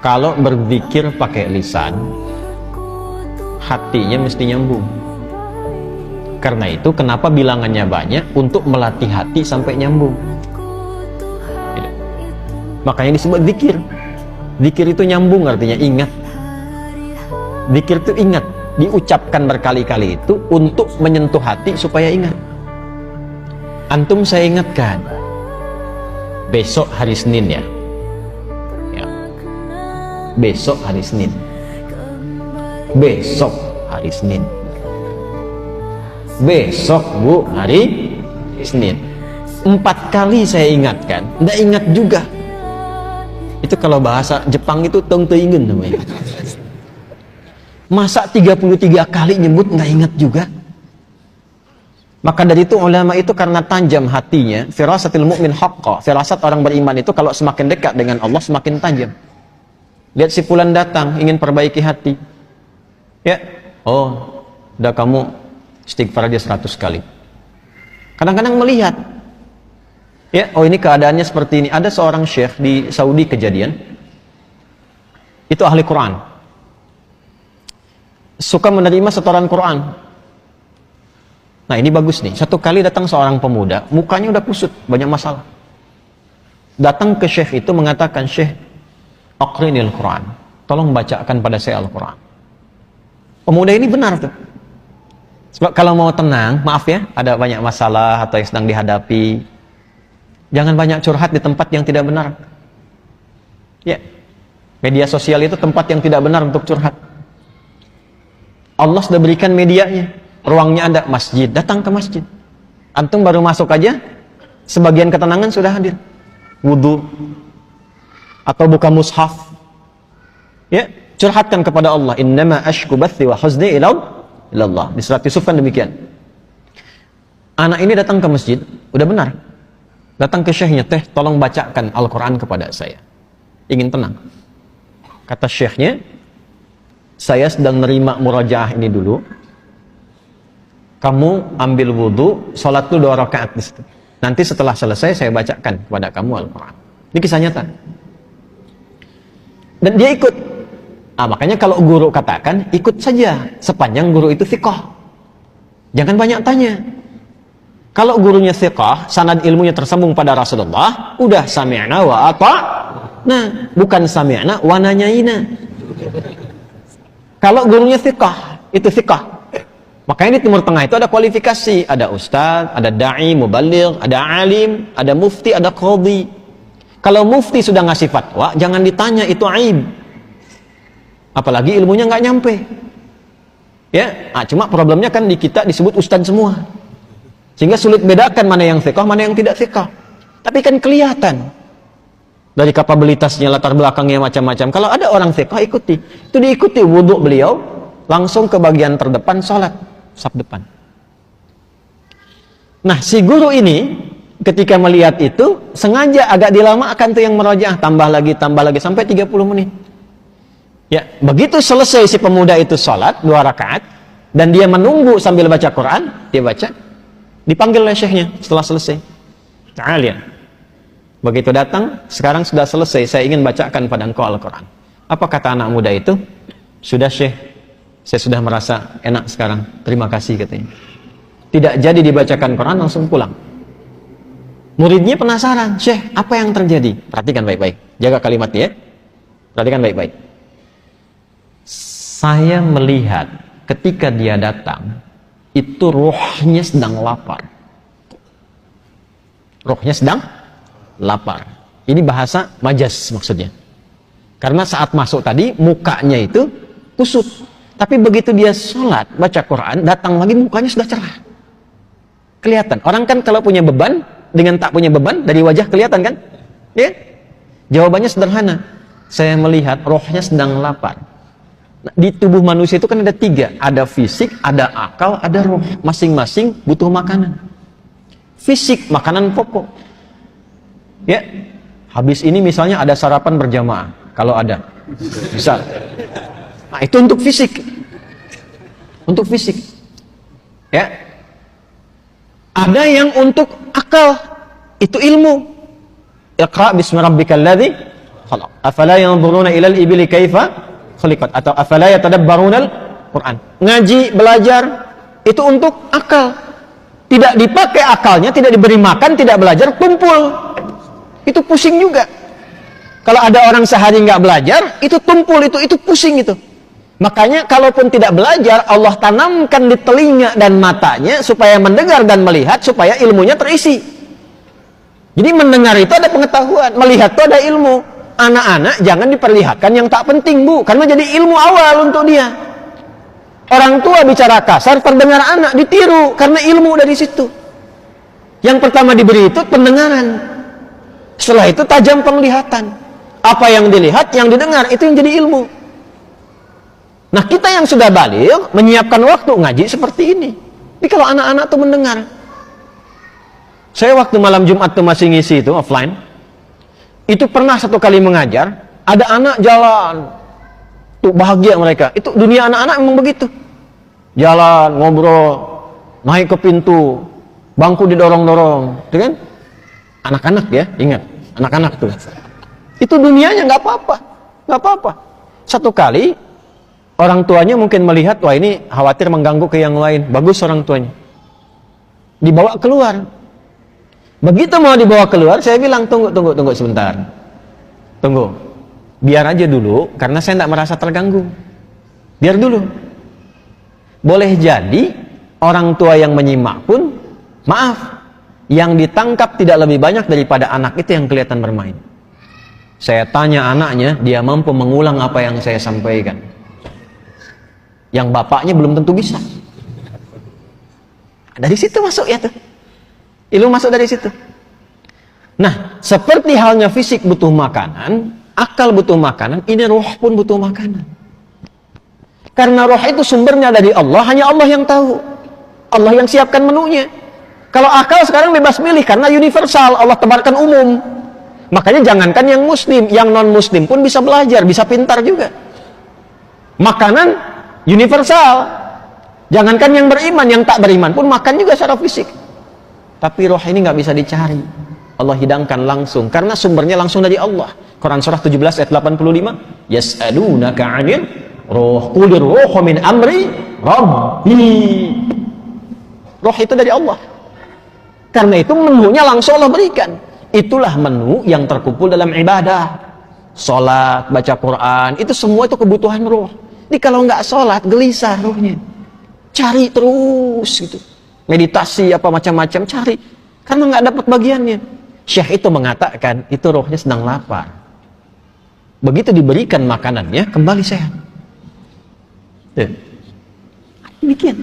Kalau berzikir pakai lisan, hatinya mesti nyambung. Karena itu kenapa bilangannya banyak, untuk melatih hati sampai nyambung. Makanya disebut zikir. Zikir itu nyambung, artinya ingat. Zikir itu ingat, diucapkan berkali-kali itu untuk menyentuh hati supaya ingat. Antum saya ingatkan, besok hari Senin ya. Besok hari Senin. Besok hari Senin. Besok Bu hari Senin. 4 kali saya ingatkan, nggak ingat juga. Itu kalau bahasa Jepang itu tong teingen namanya. Masa 33 kali nyebut nggak ingat juga? Maka dari itu ulama itu karena tajam hatinya, firasatil mu'min haqqa, firasat orang beriman itu kalau semakin dekat dengan Allah semakin tajam. Lihat si fulan datang ingin perbaiki hati, ya, oh, udah kamu istighfar aja 100 kali. Kadang-kadang melihat, ya, oh ini keadaannya seperti ini. Ada seorang syekh di Saudi kejadian, itu ahli Quran, suka menerima setoran Quran. Nah ini bagus nih, satu kali datang seorang pemuda, mukanya udah kusut, banyak masalah. Datang ke syekh itu mengatakan, syekh, aqrinil Quran, tolong bacakan pada saya Al-Quran. Pemuda ini benar tuh. Sebab kalau mau tenang, maaf ya, ada banyak masalah atau yang sedang dihadapi, jangan banyak curhat di tempat yang tidak benar. Ya, media sosial itu tempat yang tidak benar untuk curhat. Allah sudah berikan medianya, ruangnya ada, masjid, datang ke masjid. Antum baru masuk aja, sebagian ketenangan sudah hadir. Wudu, atau buka mushaf, ya, curhatkan kepada Allah. Innama ashku bathi wa huzni ilallah. Di surat Yusuf kan demikian. Anak ini datang ke masjid, udah benar, datang ke syekhnya, teh tolong bacakan Al-Quran kepada saya, ingin tenang. Kata syekhnya, saya sedang nerima murajaah ini dulu, kamu ambil wudu, sholat dulu 2 rakaat di situ. Nanti setelah selesai saya bacakan kepada kamu Al-Quran. Ini kisah nyata. Dan dia ikut. Makanya kalau guru katakan, ikut saja sepanjang guru itu thiqah. Jangan banyak tanya. Kalau gurunya thiqah, sanad ilmunya tersambung pada Rasulullah, udah sami'na wa ata'na, bukan sami'na wa nanyaina. Kalau gurunya thiqah, itu thiqah. Makanya di Timur Tengah itu ada kualifikasi, ada ustaz, ada da'i, mubaligh, ada alim, ada mufti, ada qadhi. Kalau mufti sudah ngasih fatwa, jangan ditanya, itu aib. Apalagi ilmunya nggak nyampe. Ya, cuma problemnya kan di kita disebut ustaz semua. Sehingga sulit bedakan mana yang thiqah, mana yang tidak thiqah. Tapi kan kelihatan dari kapabilitasnya, latar belakangnya macam-macam. Kalau ada orang thiqah, ikuti. Itu diikuti wudhu beliau, langsung ke bagian terdepan sholat, saf depan. Nah, si guru ini ketika melihat itu, sengaja agak dilamakan tuh yang merojaah, tambah lagi, sampai 30 menit. Ya, begitu selesai si pemuda itu sholat 2 rakaat, dan dia menunggu sambil baca Quran, dia baca, dipanggil oleh syekhnya setelah selesai. Ta'alian. Begitu datang, sekarang sudah selesai, saya ingin bacakan pada engkau Al-Quran. Apa kata anak muda itu? Sudah syekh, saya sudah merasa enak sekarang, terima kasih katanya. Tidak jadi dibacakan Quran, langsung pulang. Muridnya penasaran, syekh, apa yang terjadi? Perhatikan baik-baik, jaga kalimatnya ya. Perhatikan baik-baik. Saya melihat ketika dia datang, itu rohnya sedang lapar. Rohnya sedang lapar. Ini bahasa majas maksudnya. Karena saat masuk tadi, mukanya itu kusut. Tapi begitu dia sholat, baca Quran, datang lagi mukanya sudah cerah. Kelihatan. Orang kan kalau punya beban, dengan tak punya beban, dari wajah kelihatan kan? Ya? Jawabannya sederhana. Saya melihat rohnya sedang lapar. Nah, di tubuh manusia itu kan ada 3. Ada fisik, ada akal, ada roh. Masing-masing butuh makanan. Fisik, makanan pokok. Ya, habis ini misalnya ada sarapan berjamaah. Kalau ada. Bisa. Nah, itu untuk fisik. Untuk fisik. Ya. Ada yang untuk akal, itu ilmu. Iqra bismi rabbikal ladzi khalaq. Afala yanzuruna ilal ibili kaifa khuliqat, atau afala yatadabbarunal Quran. Ngaji, belajar itu untuk akal. Tidak dipakai akalnya, tidak diberi makan, tidak belajar, tumpul. Itu pusing juga. Kalau ada orang sehari nggak belajar, itu tumpul, itu pusing itu. Makanya kalaupun tidak belajar, Allah tanamkan di telinga dan matanya supaya mendengar dan melihat, supaya ilmunya terisi. Jadi mendengar itu ada pengetahuan, melihat itu ada ilmu. Anak-anak jangan diperlihatkan yang tak penting, Bu, karena jadi ilmu awal untuk dia. Orang tua bicara kasar, terdengar anak ditiru karena ilmu dari situ. Yang pertama diberi itu pendengaran. Setelah itu tajam penglihatan. Apa yang dilihat, yang didengar, itu yang jadi ilmu. Nah, kita yang sudah balik menyiapkan waktu ngaji seperti ini. Tapi kalau anak-anak tuh mendengar. Saya waktu malam Jumat tuh masih ngisi itu offline. Itu pernah satu kali mengajar, ada anak jalan. Tuh bahagia mereka. Itu dunia anak-anak memang begitu. Jalan, ngobrol, naik ke pintu, bangku didorong-dorong, itu kan? Anak-anak ya, ingat, anak-anak tuh. Itu dunianya nggak apa-apa, nggak apa-apa. Satu kali orang tuanya mungkin melihat, wah ini khawatir mengganggu ke yang lain. Bagus orang tuanya. Dibawa keluar. Begitu mau dibawa keluar, saya bilang tunggu sebentar. Tunggu. Biar aja dulu, karena saya tidak merasa terganggu. Biar dulu. Boleh jadi orang tua yang menyimak pun, maaf, yang ditangkap tidak lebih banyak daripada anak itu yang kelihatan bermain. Saya tanya anaknya, dia mampu mengulang apa yang saya sampaikan. Yang bapaknya belum tentu bisa. Dari situ masuk ya tuh. Ilmu masuk dari situ. Nah, seperti halnya fisik butuh makanan, akal butuh makanan, ini roh pun butuh makanan. Karena roh itu sumbernya dari Allah, hanya Allah yang tahu. Allah yang siapkan menunya. Kalau akal sekarang bebas milih, karena universal, Allah tebarkan umum. Makanya jangankan yang muslim, yang non-muslim pun bisa belajar, bisa pintar juga. Makanan universal. Jangankan yang beriman, yang tak beriman pun makan juga secara fisik. Tapi roh ini nggak bisa dicari. Allah hidangkan langsung, karena sumbernya langsung dari Allah. Quran surah 17 ayat 85. Yas'alunaka 'anil ruh, qulir ruhu min amri rabbi. Roh itu dari Allah. Karena itu menunya langsung Allah berikan. Itulah menu yang terkumpul dalam ibadah. Sholat, baca Quran, itu semua itu kebutuhan roh. Jadi kalau nggak sholat, gelisah rohnya. Cari terus gitu. Meditasi apa macam-macam, cari. Karena nggak dapat bagiannya. Syekh itu mengatakan, itu rohnya sedang lapar. Begitu diberikan makanannya, kembali sehat. Demikian.